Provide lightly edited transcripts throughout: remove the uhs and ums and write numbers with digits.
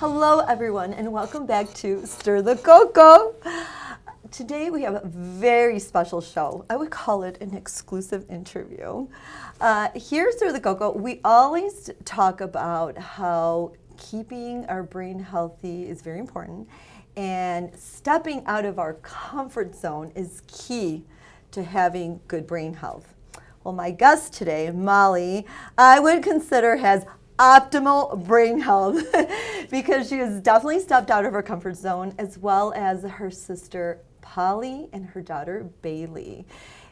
Hello, everyone, and welcome back to Stir the Coco. Today we have a very special show. I would call it an exclusive interview. Here at Stir the Coco, we always talk about how keeping our brain healthy is very important, and stepping out of our comfort zone is key to having good brain health. Well, my guest today, Molly, I would consider has optimal brain health because she has definitely stepped out of her comfort zone, as well as her sister Polly and her daughter Bailey.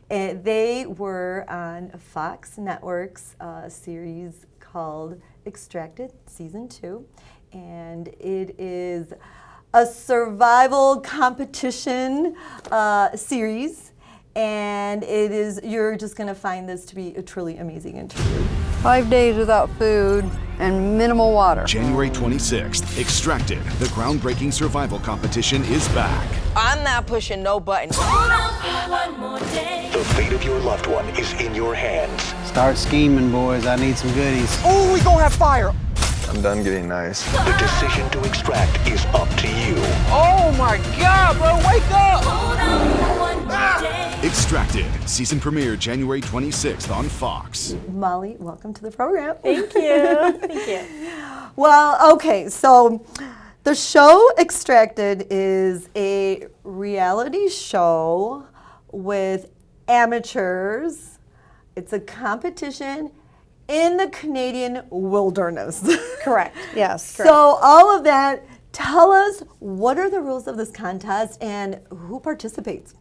And they were on Fox Network's series called Extracted Season 2, and it is a survival competition series, and you're just going to find this to be a truly amazing interview. 5 days without food and minimal water. January 26th, Extracted, the groundbreaking survival competition, is back. I'm not pushing no buttons. The fate of your loved one is in your hands. Start scheming, boys. I need some goodies. Oh, we gonna have fire. I'm done getting nice. The decision to extract is up to you. Oh my God, bro, wake up! Extracted, season premiere January 26th on Fox. Molly, welcome to the program. Thank you. Thank you. Well, okay, so the show Extracted is a reality show with amateurs. It's a competition in the Canadian wilderness. Correct. Yes. Correct. So all of that, tell us, what are the rules of this contest and who participates?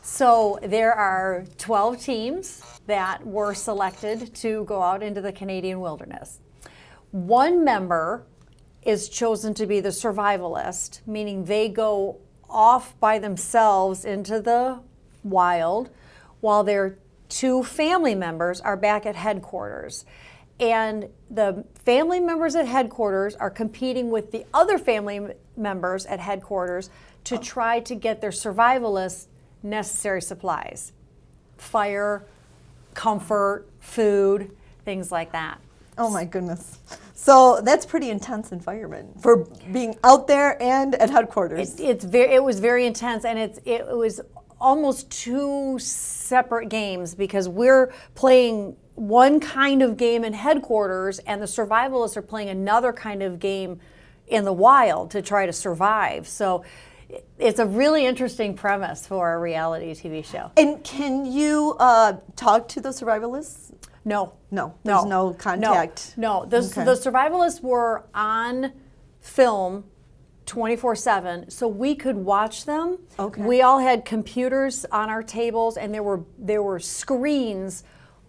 So there are 12 teams that were selected to go out into the Canadian wilderness. One member is chosen to be the survivalist, meaning they go off by themselves into the wild, while their two family members are back at headquarters. And the family members at headquarters are competing with the other family members at headquarters to try to get their survivalists necessary supplies: fire, comfort, food, things like that. Oh my goodness. So that's pretty intense environment for being out there and at headquarters. It was very intense, and it was almost two separate games, because we're playing one kind of game in headquarters and the survivalists are playing another kind of game in the wild to try to survive. So it's a really interesting premise for a reality TV show. And can you talk to the survivalists? No. There's no contact. No. The survivalists were on film 24/7, so we could watch them. Okay. We all had computers on our tables, and there were screens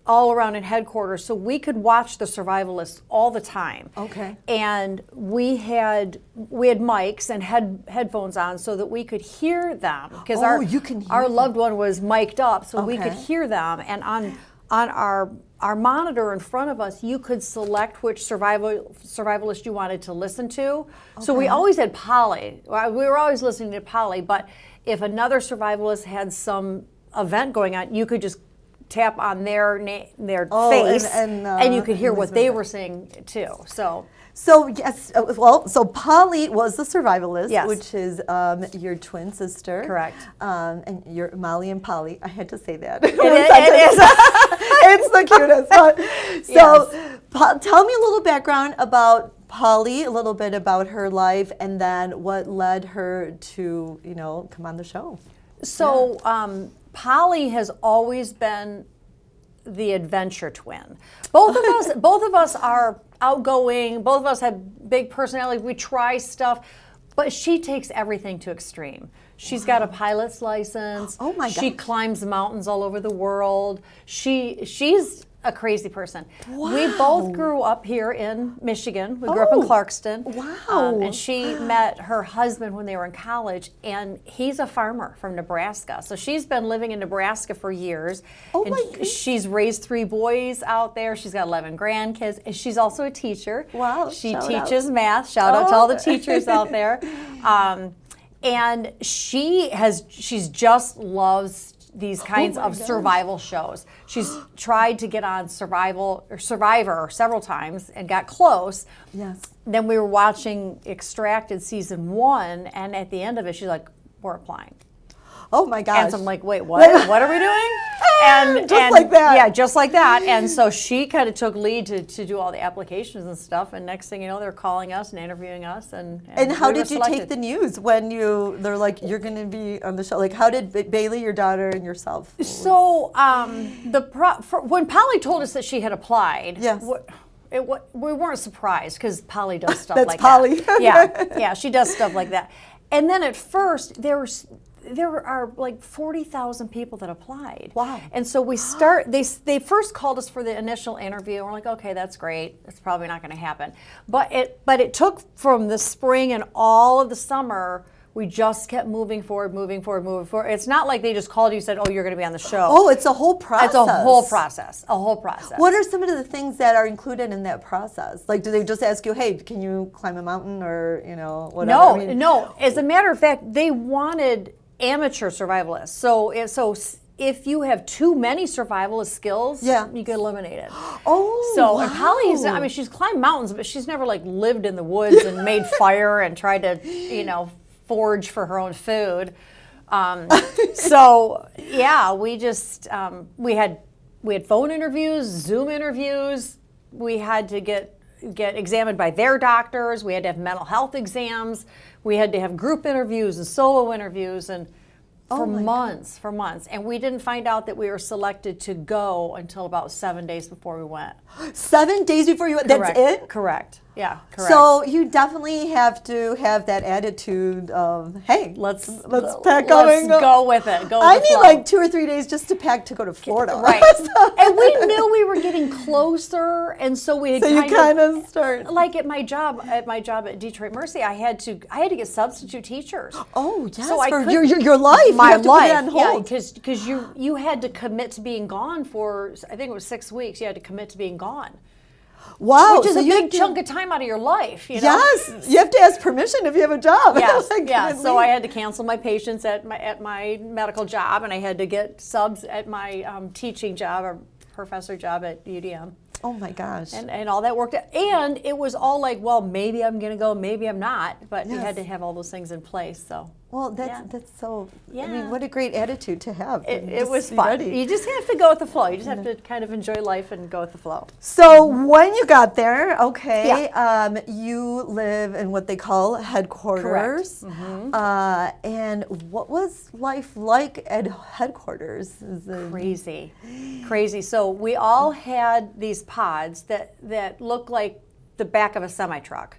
all around in headquarters, so we could watch the survivalists all the time. Okay. And we had mics and headphones on so that we could hear them, because our loved one was mic'd up, so we could hear them. And on our monitor in front of us, you could select which survivalist you wanted to listen to. Okay. So we always had Polly. We were always listening to Polly, but if another survivalist had some event going on, you could just tap on their face, and you could hear what they were saying too. So yes, so Polly was the survivalist, Yes. which is your twin sister. Correct. And you're Molly and Polly. I had to say that. It is. It's the cutest. So yes. Tell me a little background about Polly, a little bit about her life, and then what led her to, come on the show. So Polly has always been the adventure twin. Both of us are outgoing. Both of us have big personality. We try stuff, but she takes everything to extreme. She's got a pilot's license. Oh my God. She climbs mountains all over the world. She's a crazy person. Wow. We both grew up here in Michigan. We grew up in Clarkston. Wow. And she met her husband when they were in college, and he's a farmer from Nebraska. So she's been living in Nebraska for years. Oh and my goodness. She's raised 3 boys out there. She's got 11 grandkids. And she's also a teacher. Wow. She Shout teaches out. math. Shout out to all the teachers out there. And she's just loves these kinds of survival shows. She's tried to get on Survivor several times and got close. Yes. Then we were watching Extracted season 1, and at the end of it, she's like, "We're applying." Oh my gosh. And so I'm like, "Wait, what? What are we doing?" And Just like that. Yeah, just like that. And so she kind of took lead to do all the applications and stuff. And next thing you know, they're calling us and interviewing us. And how we were did you take selected. the news when they're like, you're going to be on the show? Like, how did Bailey, your daughter, and yourself? So when Polly told us that she had applied, Yes. we weren't surprised because Polly does stuff That's like Polly. that. Yeah, she does stuff like that. And then at first there are like 40,000 people that applied. Wow. And so they first called us for the initial interview, and we're like, okay, that's great. It's probably not going to happen. But it took from the spring and all of the summer. We just kept moving forward. It's not like they just called you and said, "Oh, you're going to be on the show." Oh, it's a whole process. It's a whole process. What are some of the things that are included in that process? Like, do they just ask you, "Hey, can you climb a mountain?" or whatever? No. As a matter of fact, they wanted amateur survivalists. So if you have too many survivalist skills, you get eliminated. Oh, so wow. and Polly's, she's climbed mountains, but she's never like lived in the woods and made fire and tried to, forage for her own food. So yeah, we just we had phone interviews, Zoom interviews. We had to get examined by their doctors. We had to have mental health exams. We had to have group interviews and solo interviews, and for months. And we didn't find out that we were selected to go until about 7 days before we went. 7 days before you went? That's it? Correct. Yeah, correct. So you definitely have to have that attitude of, hey, let's pack up and go. Go with it. Go with I the need flow. like 2 or 3 days just to pack to go to Florida. Right. And we knew we were getting closer, and so we had So you kind of start. like at my job at Detroit Mercy, I had to get substitute teachers. Oh, yes, So I for couldn't- your life. My you have to life, put it on hold. because you had to commit to being gone for, I think it was 6 weeks. You had to commit to being gone, Wow. which is so a you big have to- chunk of time out of your life. You know? Yes, you have to ask permission if you have a job. Yes, Like, yeah. can So we- I had to cancel my patients at my medical job, and I had to get subs at my teaching job or professor job at UDM. Oh my gosh. And all that worked out. And it was all like, well, maybe I'm going to go, maybe I'm not. But you had Yes. to have all those things in place. So Well, that's Yeah. so. I Yeah. mean, what a great attitude to have. and it just was be fun. ready. You just have to go with the flow. You just have to kind of enjoy life and go with the flow. So when you got there, okay, you live in what they call headquarters. Mm-hmm. And what was life like at headquarters? Is it- Crazy. So we all had these pods that look like the back of a semi-truck.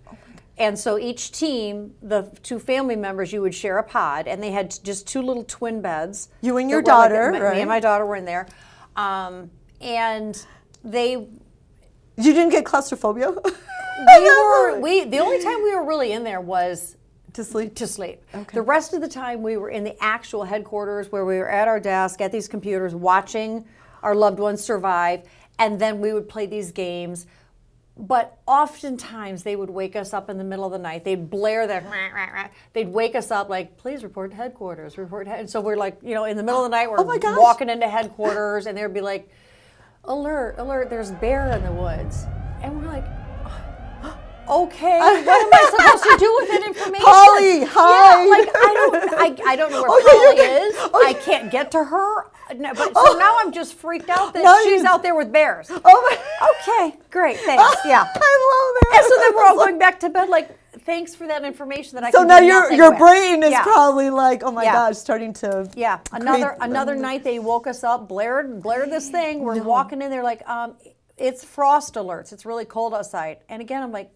And so each team, the 2 family members, you would share a pod, and they had just 2 little twin beds. You and your that were like- daughter, Me right? and my daughter were in there. And they You didn't get claustrophobia? the only time we were really in there was to sleep? to sleep. Okay. The rest of the time we were in the actual headquarters where we were at our desk at these computers watching our loved ones survive, and then we would play these games. But oftentimes they would wake us up in the middle of the night. They'd blare their, they'd wake us up like, please report to headquarters, And so we're like, in the middle of the night, we're Oh my gosh. walking into headquarters, and they'd be like, alert, there's bear in the woods. And we're like, okay, what am I supposed to do with that information? Polly, hi. Yeah, like I don't know where Oh, yeah, Polly you're is. good. Oh, I can't get to her. No, but so now I'm just freaked out that Now she's you- out there with bears. Oh my. Okay, great, thanks. Yeah. I love that. And so then we're all going back to bed like, thanks for that information that I So can now do your nothing with. brain is Yeah. probably like, oh my Yeah. gosh, starting to. Yeah, create- another night they woke us up, blared this thing. We're walking in there like, it's frost alerts. It's really cold outside. And again, I'm like,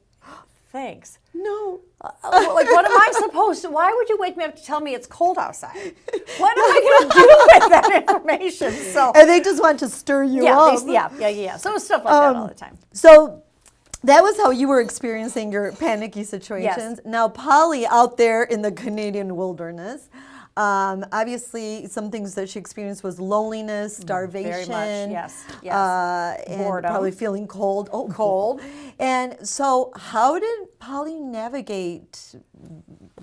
thanks. No. Like, what am I supposed to? Why would you wake me up to tell me it's cold outside? What am I going to do with that information? So And they just want to stir you up. yeah. So stuff like that all the time. So that was how you were experiencing your panicky situations. Now, Polly out there in the Canadian wilderness, obviously some things that she experienced was loneliness, starvation. Very much, yes. And Boredom. probably feeling cold. Oh, Cold. And so how did Polly navigate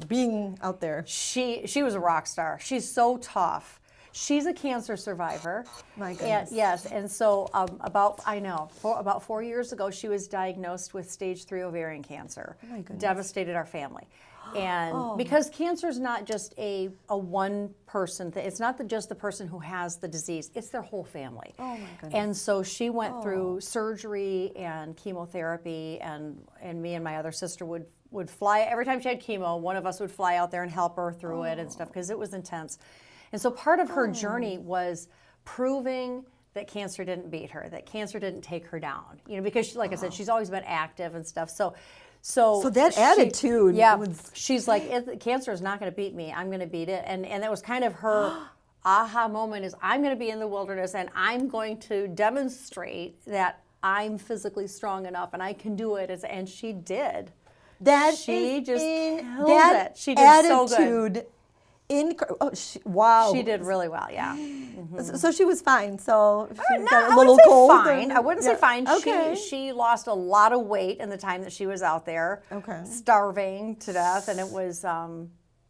being out there? She was a rock star. She's so tough. She's a cancer survivor. My goodness. Yes, and so about 4 years ago, she was diagnosed with stage 3 ovarian cancer. Oh my goodness. Devastated our family. And because cancer is not just a one person thing, it's not just the person who has the disease, it's their whole family. Oh my goodness. And so she went through surgery and chemotherapy, and me and my other sister would fly. Every time she had chemo, one of us would fly out there and help her through it and stuff, because it was intense. And so part of her journey was proving that cancer didn't beat her, that cancer didn't take her down. Because she, like I said, she's always been active and stuff. So that attitude. Yeah, was... she's like, cancer is not going to beat me. I'm going to beat it. And that was kind of her aha moment, is I'm going to be in the wilderness and I'm going to demonstrate that I'm physically strong enough and I can do it. And she did. She just killed it. She did so good. Wow. She did really well, yeah. Mm-hmm. So she was fine. So she No, got a I little wouldn't say cold. fine. I wouldn't say fine. Okay. She lost a lot of weight in the time that she was out there, starving to death, and it was,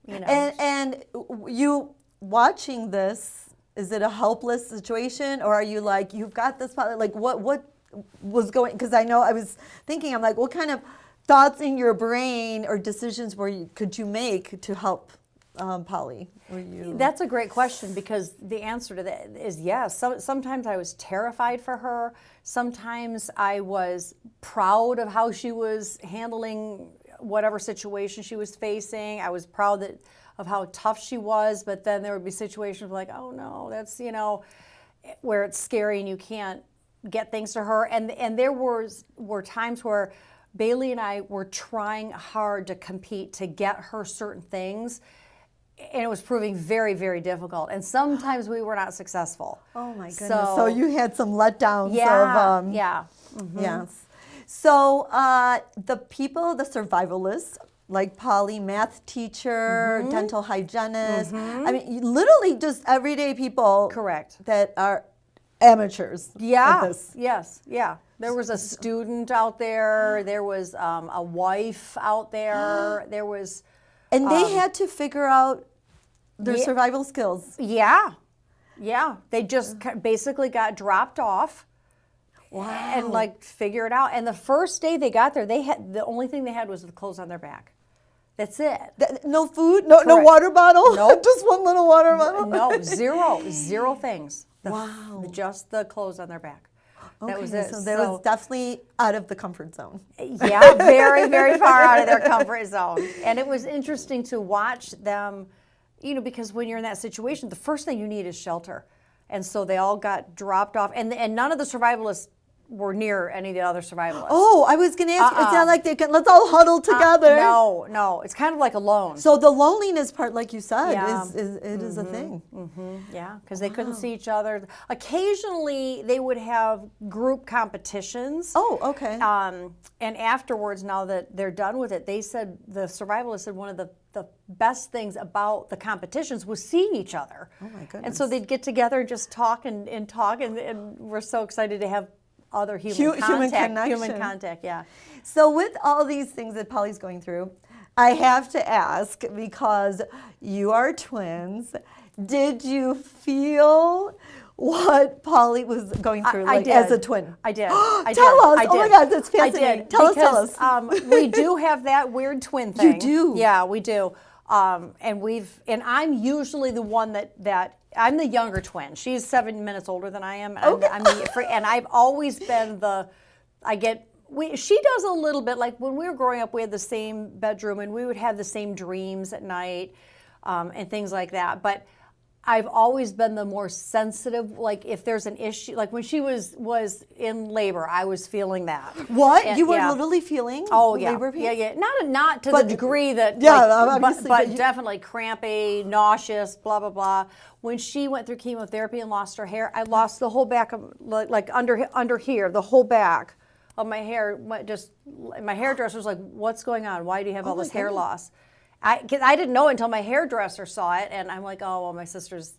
And you watching this, is it a helpless situation, or are you like, you've got this? Like what was going? Because I know I was thinking, I'm like, what kind of thoughts in your brain or decisions could you make to help Polly? That's a great question, because the answer to that is yes. Sometimes I was terrified for her. Sometimes I was proud of how she was handling whatever situation she was facing. I was proud of how tough she was, but then there would be situations like, oh no, that's, where it's scary and you can't get things to her. And there were times where Bailey and I were trying hard to compete to get her certain things, and it was proving very, very difficult. And sometimes we were not successful. Oh my goodness. So you had some letdowns. Yes. So the survivalists, like Polly, math teacher, dental hygienist, I mean, literally just everyday people. Correct. That are amateurs. Yeah. At this. Yes. Yeah. There was a student out there. There was a wife out there. There was. And they had to figure out their survival skills. Yeah. They just basically got dropped off. Wow. And figure it out. And the first day they got there, the only thing they had was the clothes on their back. That's it. No food, no water bottle. Nope. Just one little water bottle. No, zero things. Wow. Just the clothes on their back. That was it. So that was definitely out of the comfort zone. Yeah, very, very far out of their comfort zone. And it was interesting to watch them, because when you're in that situation, the first thing you need is shelter. And so they all got dropped off. And none of the survivalists were near any of the other survivalists. Oh, I was going to ask you, it's not like they can, let's all huddle together. No. It's kind of like alone. So the loneliness part, like you said, is a thing. Yeah, because they couldn't see each other. Occasionally, they would have group competitions. Oh, okay. And afterwards, now that they're done with it, they said, the survivalists said one of the best things about the competitions was seeing each other. Oh, my goodness. And so they'd get together and just talk and talk, and we're so excited to have other human contact, yeah. So with all these things that Polly's going through, I have to ask, because you are twins, did you feel what Polly was going through as a twin? I did. Tell us. Oh my God, that's fascinating. I did. Tell Because, us. We do have that weird twin thing. You do? Yeah, we do. And I'm usually the one that I'm the younger twin. She's 7 minutes older than I am. Okay. And I've always been she does a little bit, like when we were growing up, we had the same bedroom and we would have the same dreams at night and things like that. But I've always been the more sensitive, like if there's an issue, like when she was in labor, I was feeling that. What? And, you were literally feeling labor pains? Yeah. Not to the degree that, but definitely crampy, nauseous, blah, blah, blah. When she went through chemotherapy and lost her hair, I lost the whole back of, like under here, the whole back of my hair. My hairdresser was like, what's going on? Why do you have all this hair loss? I didn't know until my hairdresser saw it, and I'm like, oh, well, my sister's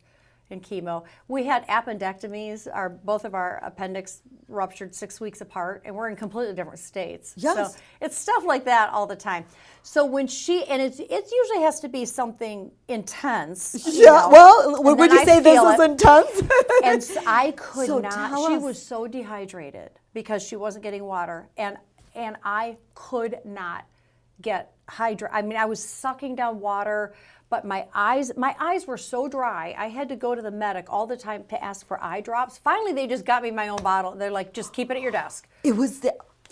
in chemo. We had appendectomies. Both of our appendix ruptured 6 weeks apart, and we're in completely different states. Yes. So it's stuff like that all the time. So when it usually has to be something intense. you know, Well, and would then you say I this feel was it. intense? And so I could So not. tell She us. was so dehydrated because she wasn't getting water, and I could not get hydrated. I mean, I was sucking down water, but my eyes were so dry. I had to go to the medic all the time to ask for eye drops. Finally, they just got me my own bottle. They're like, just keep it at your desk. It was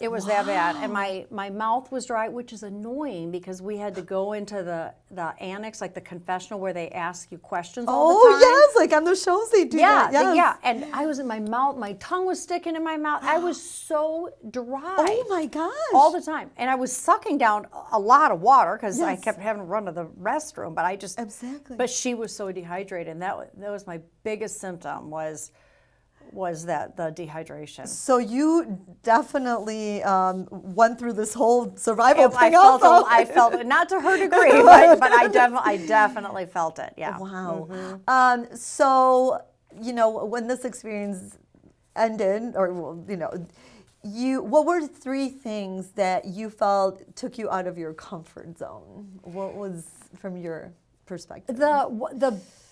It was that bad, and my mouth was dry, which is annoying because we had to go into the annex, like the confessional, where they ask you questions all the time. yes, like on the shows they do Yeah, that. Yes. and I was in my mouth, my tongue was sticking in my mouth. I was so dry. Oh my gosh. All the time. And I was sucking down a lot of water because I Yes. kept having to run to the restroom, but I just... Exactly. But she was so dehydrated, and that was my biggest symptom was that the dehydration. So you definitely went through this whole survival I thing also. I felt it, not to her degree, but I definitely felt it, yeah. Wow. So, when this experience ended, or, what were 3 things that you felt took you out of your comfort zone? What was from your perspective?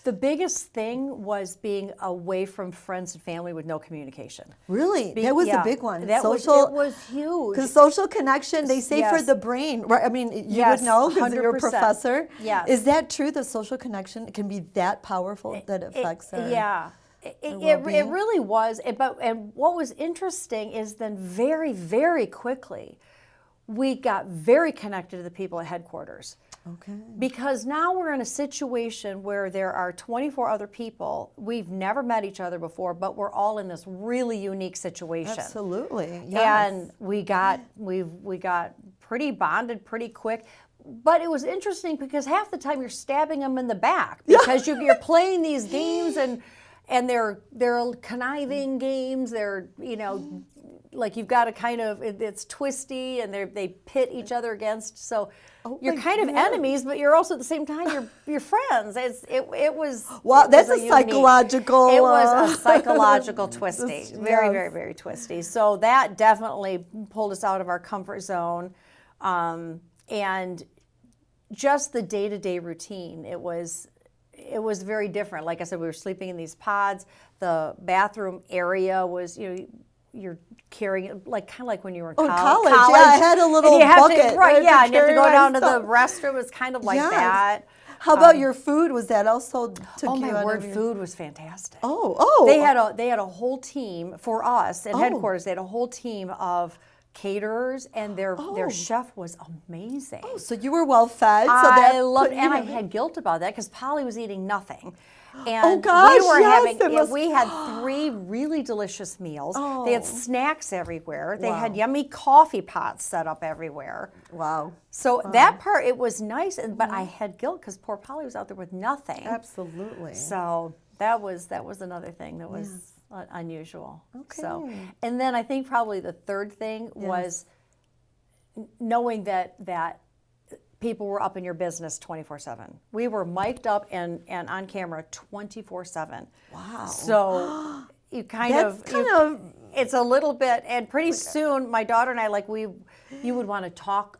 The biggest thing was being away from friends and family with no communication. Really? That was a big one. It was huge. Because social connection, they say for Yes. the brain, right? I mean, you Yes, would know because you're a 100%. professor. Yes. Is that true? The social connection can be that powerful that it affects our... Yeah. It well-being? really was. And what was interesting is then very, very quickly, we got very connected to the people at headquarters. Okay. Because now we're in a situation where there are 24 other people. We've never met each other before, but we're all in this really unique situation. Absolutely. Yes. And we got pretty bonded pretty quick. But it was interesting because half the time you're stabbing them in the back because you're playing these games and they're conniving games. They're like you've got to kind of it's twisty and they pit each other against. So you're kind of enemies, but you're also at the same time you're friends. It was Wow, it that's was a unique- psychological. It was a psychological twisty, Yes. very, very, very twisty. So that definitely pulled us out of our comfort zone, and just the day-to-day routine. It was very different. Like I said, we were sleeping in these pods. The bathroom area was you're carrying it kind of like when you were in college. Yeah, I had a little And you have bucket. to, right? to Yeah, and you have to carry go my down to stuff. the restroom. It's kind of like Yes. that. How about your food? Was that also took Oh you my out word, of your... food was fantastic. Oh. They had a whole team for us at Oh. headquarters. They had a whole team of caterers, and their chef was amazing. Oh, so you were well fed. So I that loved, put and you I in- had guilt about that because Polly was eating nothing. And gosh, we were yes, it must- we had 3 really delicious meals. They had Oh. snacks everywhere. They had Wow. yummy coffee pots set up everywhere. Wow. So that part, it was nice, but I had guilt because poor Polly was out there with nothing. Absolutely. So that was another thing that was unusual. Okay. So, and then I think probably the third thing was knowing that people were up in your business 24/7. We were mic'd up and on camera 24/7. Wow. So you That's kind of... it's a little bit, and pretty soon my daughter and I you would want to talk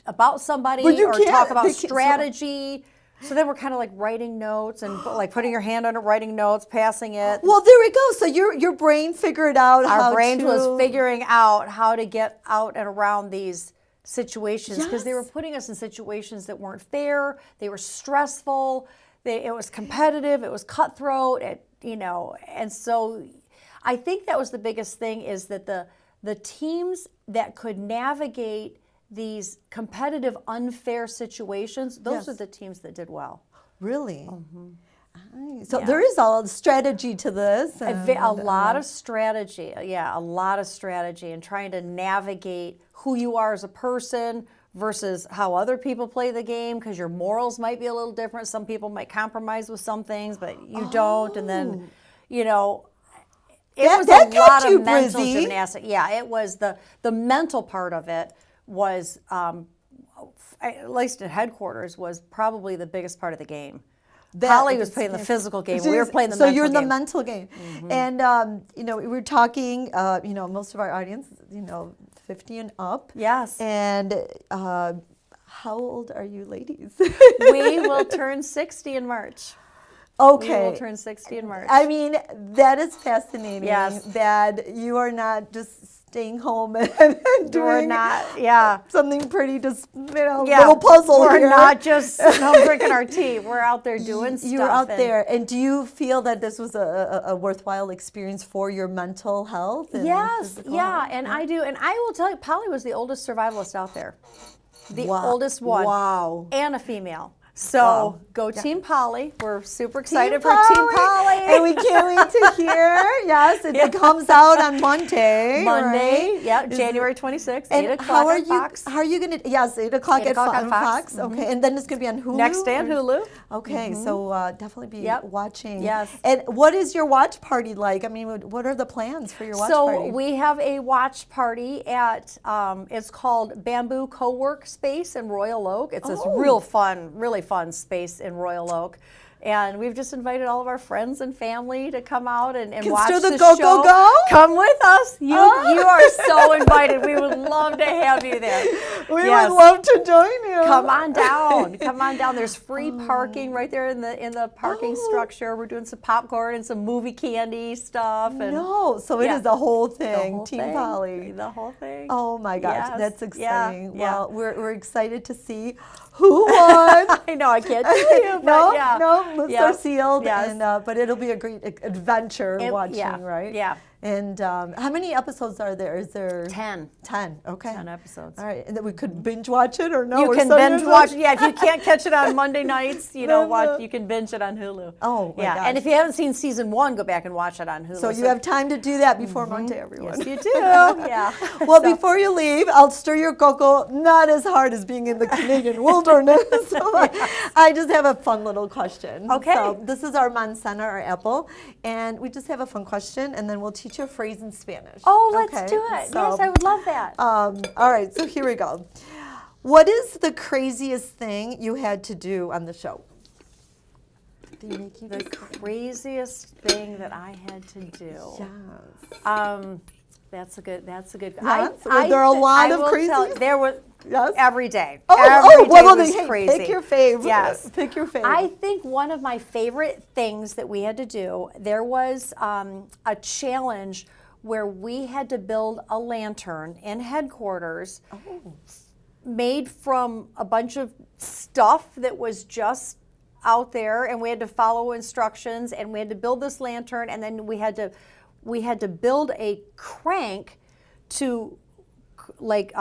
about somebody But you or can't- talk about they can't- so- strategy. So then we're kind of like writing notes and like putting your hand on it, writing notes, passing it. Well, there we go. So your brain figured out how Our brain to... was figuring out how to get out and around these situations because they were Yes. putting us in situations that weren't fair. They were stressful. It was competitive. It was cutthroat. And so I think that was the biggest thing is that the teams that could navigate these competitive, unfair situations, those Yes. are the teams that did well. Really? Nice. So there is all strategy to this. A lot of strategy, a lot of strategy, and trying to navigate who you are as a person versus how other people play the game, because your morals might be a little different. Some people might compromise with some things, but you don't. And then, it was that a lot kept you of mental busy. gymnastics. Yeah, it was the mental part of it was, at least at headquarters, was probably the biggest part of the game. Polly was playing the physical game. We were playing the so mental you're in the game. mental game. And, you know, we were talking, you know, most of our audience, you know, 50 and up. Yes. And how old are you ladies? We will turn 60 in March. Okay. We will turn 60 in March. I mean, that is fascinating. Yes. That you are not just staying home and We're doing not, yeah. something pretty, just, you know, Yeah. little puzzle We're here. not just sitting home drinking our tea. We're out there doing stuff. You're out there. And do you feel that this was a worthwhile experience for your mental health? And Yes, physical yeah, health? and I do. And I will tell you, Polly was the oldest survivalist out there. The Wow. oldest one. Wow. And a female. So Wow. go Yeah. Team Polly. We're super excited Team for Team Polly. And we can't wait to hear. Yes, it comes out on Monday. Monday, right? yeah, Is January it- 26th, And 8 o'clock how are on Fox. How are you going to? Yes, 8 o'clock 8 at o'clock on Fox. Fox. Okay, and then it's going to be on Hulu. Next day on or- Hulu. Okay, so definitely be Yep. watching. Yes. And what is your watch party like? I mean, what are the plans for your watch So party? we have a watch party at, it's called Bamboo Co-work Space in Royal Oak. It's this really fun space in Royal Oak. And we've just invited all of our friends and family to come out and Can watch Stir the the Coco show. go? Come with us. You are so invited. We would love to have you there. We Yes. would love to join you. Come on down. Come on down. There's free parking right there in the parking structure. We're doing some popcorn and some movie candy stuff. And No, so it Yeah. is the whole the thing, whole Team thing. Polly. The whole thing. Oh my gosh, Yes. that's Yeah. exciting. Yeah. Well, we're excited to see who won. I know I can't tell you, but no, yeah. no, lips Yeah. are sealed, Yes. and but it'll be a great adventure watching, yeah, right? yeah. And how many episodes are there? Is there 10. 10. Okay. 10 episodes. All right, and then we could binge watch it or no? You or can Sunday binge night? watch. Yeah, if you can't catch it on Monday nights, you know, Then, you can binge it on Hulu. Oh, my yeah. gosh. And if you haven't seen season 1, go back and watch it on Hulu. So you have time to do that before Monday, everyone. Yes, you do. Yeah. Well, So- before you leave, I'll stir your cocoa not as hard as being in the Canadian wilderness. So I just have a fun little question. Okay. So this is our manzana, our apple, and we just have a fun question, and then we'll teach you a phrase in Spanish. Oh, let's Okay? do it. So, Yes, I would love that. all right, so here we go. What is the craziest thing you had to do on the show? Did they make you The do something? craziest thing that I had to do. Yes. That's a good. Yes? Were there a thi- lot I of will tell- crazies? There was Yes? every day. Oh, Every day well, was hey, crazy. pick your fave. Yes. Pick your fave. I think one of my favorite things that we had to do, there was a challenge where we had to build a lantern in headquarters made from a bunch of stuff that was just out there, and we had to follow instructions, and we had to build this lantern, and then we had to build a crank to like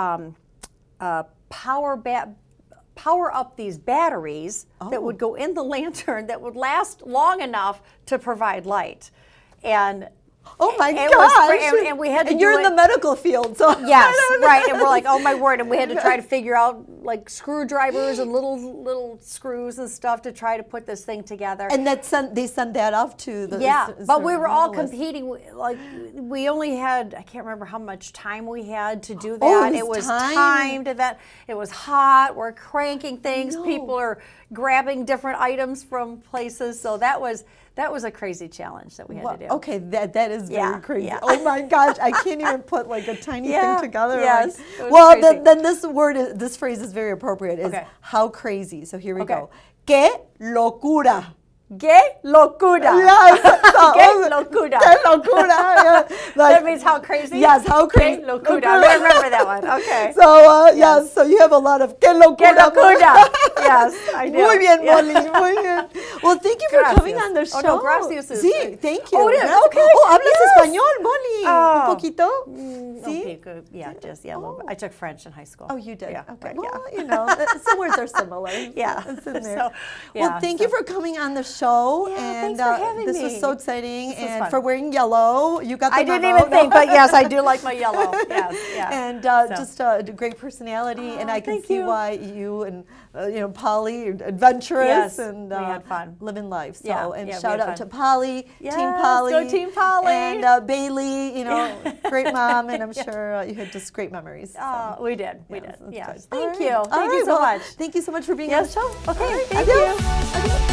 power up these batteries that would go in the lantern that would last long enough to provide light. And oh my it gosh! was and we had to and do you're in it- the medical field, so Yes, right. And we're like, oh my word! And we had to try to figure out like screwdrivers and little screws and stuff to try to put this thing together. And they sent that off to the But we were all survivalists. competing. Like we only had, I can't remember how much time we had to do that. Oh, it it was was timed. timed. That it was hot. We're cranking things. No. People are grabbing different items from places. So that was a crazy challenge that we had to do. Okay, that is very Yeah, crazy. yeah. Oh my gosh, I can't even put like a tiny Yeah, thing together. yes, like- it was well, crazy. then this phrase is very appropriate. Is Okay. how crazy. So here we Okay. go. Qué locura. ¡Qué locura! Yes. ¡Qué locura! Qué locura. Yeah. That means how crazy? Yes, how crazy. ¡Qué locura! I remember that one. Okay. So yes, so you have a lot of qué locura. ¡Qué locura! Yes, I do. Muy bien, Yeah. Molly. Muy bien. Well, thank you for coming Gracias. on the show. Oh, no, gracias is- Sí, thank you. Oh, it is? Gracias. Okay. Oh, hablas Yes. español, Molly. Oh. Un poquito. Okay, Sí. good. Yeah, just a little bit. I took French in high school. Oh, you did? Yeah. Okay. But, Well, you know, some words are similar. Yeah. It's in there. So, Well, yeah, thank you for coming on the show. Yeah, and thanks for having this was me. so exciting. This was And fun. for wearing yellow, you got the I didn't memo. even think, but yes, I do like my yellow. Yes, yeah. And So. just a great personality, and I can thank see you. why you and Polly, adventurous, Yes, and we had fun. living life. So, Yeah, and yeah, we shout had out to fun. Polly, Yes, Team Polly, go Team Polly. and Bailey. Great mom, and I'm sure you had just great memories. So. We did. We Yes, did. that's Yes. good. All Thank right. you. All Thank you right, so well, much. Thank you so much for being on the Yes. show. Okay, All right, thank adios. you. Adios.